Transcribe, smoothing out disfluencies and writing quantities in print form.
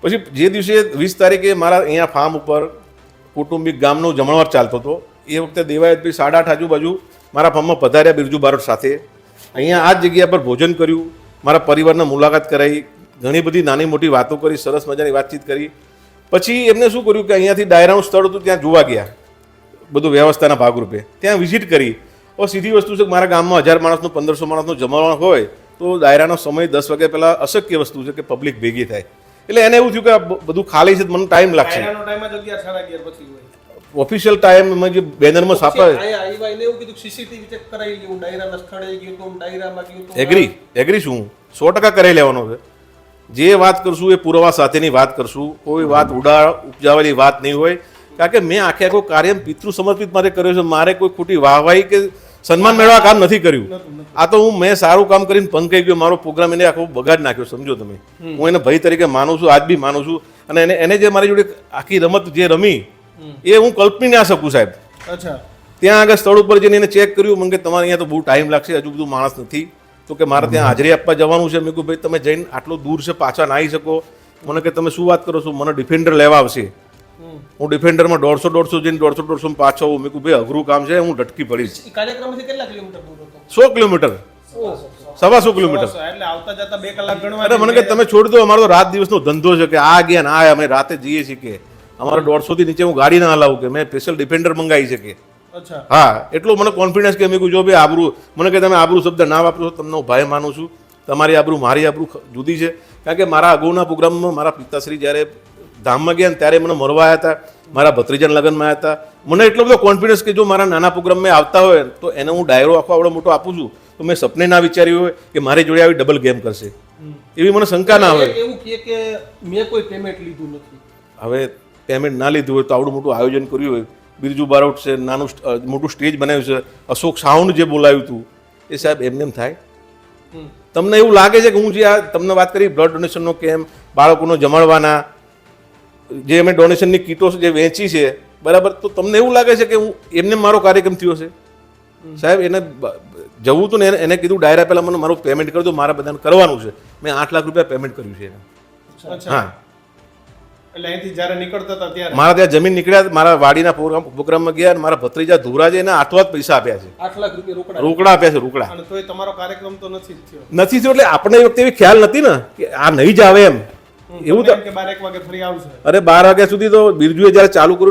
પછી જે દિવસે 20 તારીખે મારા અહીંયા ફાર્મ ઉપર કૌટુંબિક ગામનો જમણવાર ચાલતો હતો એ વખતે દેવાયતભાઈ 8:30 આજુબાજુ મારા ફાર્મમાં પધાર્યા બિરજુ બારોટ સાથે. અહીંયા આ જ જગ્યા પર ભોજન કર્યું, મારા પરિવારના મુલાકાત કરાવી, ઘણી બધી નાની મોટી વાતો કરી, સરસ મજાની વાતચીત કરી. પછી એમને શું કર્યું કે અહીંયાથી ડાયરાનું સ્થળ હતું ત્યાં જોવા ગયા, બધું વ્યવસ્થાના ભાગરૂપે ત્યાં વિઝિટ કરી. હવે સીધી વસ્તુ છે કે મારા ગામમાં 1000 માણસનું 1500 માણસનું જમણવાર હોય તો ડાયરાનો સમય 10 વાગ્યા પહેલાં અશક્ય વસ્તુ છે કે પબ્લિક ભેગી થાય. એટલે એને એવું થયું કે આ બધું ખાલી છે, મને ટાઈમ લાગશે. ઓફિશિયલ ટાઈમમાં જે બેનરમાં છાપાય એગ્રી છું, 100% કરાવી લેવાનો છે. જે વાત કરશું એ પુરાવા સાથેની વાત કરશું, કોઈ વાત ઉપજાવેલી વાત નહીં હોય. કારણ કે મેં આખો કાર્ય પિતૃ સમર્પિત માટે કર્યો છે. મારે કોઈ ખોટી વાહવાહી કે સન્માન મેળવવા કામ નથી કર્યું. આ તો મેં સારું કામ કરીને પંક કહી ગયો, મારો પ્રોગ્રામ એને આખો બગાડ નાખ્યો. સમજો તમે, હું એને ભાઈ તરીકે માનું છું, આજ બી માનું છું. અને એને જે મારી જોડે આખી રમત જે રમી એ હું કલ્પની ના શકું સાહેબ. ત્યાં આગળ સ્થળ ઉપર જઈને એને ચેક કર્યું, મને કે તમારે અહીંયા તો બહુ ટાઈમ લાગશે, હજુ બધું માણસ નથી. તો કે મારે ત્યાં હાજરી આપવા જવાનું છે. મેં કહ્યું ભાઈ તમે જઈને આટલું દૂર છે, પાછા ના આવી શકો. મને કે તમે શું વાત કરો છો, મને ડિફેન્ડર લેવા આવશે. હું ડિફેન્ડરમાં 150 જઈને 150 પાછો આવું. મેં કહ્યું ભાઈ અઘરું કામ છે, હું ડટકી પડીશ. 100 કિલોમીટર, 125 કિલોમીટર. અરે મને કે તમે છોડી દો, અમારો તો રાત દિવસનો ધંધો છે કે આ ગયા ને આ અમે રાતે જઈએ છીએ કે અમારે 150 થી નીચે હું ગાડી ના હલાવું કે મેં સ્પેશિયલ ડિફેન્ડર મંગાવી છે કે. હા, એટલો મને કોન્ફિડન્સ કે મેં કહ્યું જો ભાઈ આબરૂ, મને કે તમે આબરૂ શબ્દ ના વાપરો, તમને હું ભાઈ માનું છું. તમારી આબરૂ મારી આબરૂ જુદી છે. કારણ કે મારા અગાઉના પ્રોગ્રામમાં મારા પિતાશ્રી જ્યારે ધામમાં ગયા ને ત્યારે મને મળવા આવ્યા હતા, મારા ભત્રીજાના લગ્નમાં આવ્યા હતા. મને એટલો બધો કોન્ફિડન્સ કે જો મારા નાના પ્રોગ્રામમાં આવતા હોય તો એને હું ડાયરો આખો આવડો મોટો આપું છું તો મેં સપને ના વિચાર્યું હોય કે મારી જોડે આવી ડબલ ગેમ કરશે, એવી મને શંકા ના હોય. એવું કે મેં કોઈ પેમેન્ટ લીધું નથી. હવે પેમેન્ટ ના લીધું હોય તો આવડું મોટું આયોજન કર્યું હોય, બિરજુ બારોટ છે, નાનું મોટું સ્ટેજ બનાવ્યું છે, અશોક સાઉન્ડ જે બોલાવ્યું હતું એ સાહેબ એમને એમ થાય? તમને એવું લાગે છે કે હું જે આ તમને વાત કરી બ્લડ ડોનેશનનો કેમ્પ, બાળકોનો જમાડવાના જે અમે ડોનેશનની કીટો જે વેચી છે બરાબર, તો તમને એવું લાગે છે કે હું એમને મારો કાર્યક્રમ થયો છે? સાહેબ એને જવું હતું ને, એને કીધું ડાયરા પહેલાં મને મારું પેમેન્ટ કરી દો, મારા બધાને કરવાનું છે. મેં 8 લાખ રૂપિયા પેમેન્ટ કર્યું છે એને. હા, મારા ત્યાં જમીન નીકળ્યા, મારા વાડીના પ્રોગ્રામમાં ગયા, મારા ભત્રીજા ધુરાજે એને હાથોહાથ પૈસા આપ્યા છે. 8 લાખ રૂપિયા રોકડા આપ્યા છે, રોકડા. તમારો કાર્યક્રમ તો નથી થયો. એટલે આપણે એ વખતે એવી ખ્યાલ નથી ને કે આ નહીં જ આવે એમ. એવું તો 12 વાગે ફરી આવશે. અરે 12 વાગ્યા સુધી તો બિરજુએ જયારે ચાલુ કર્યું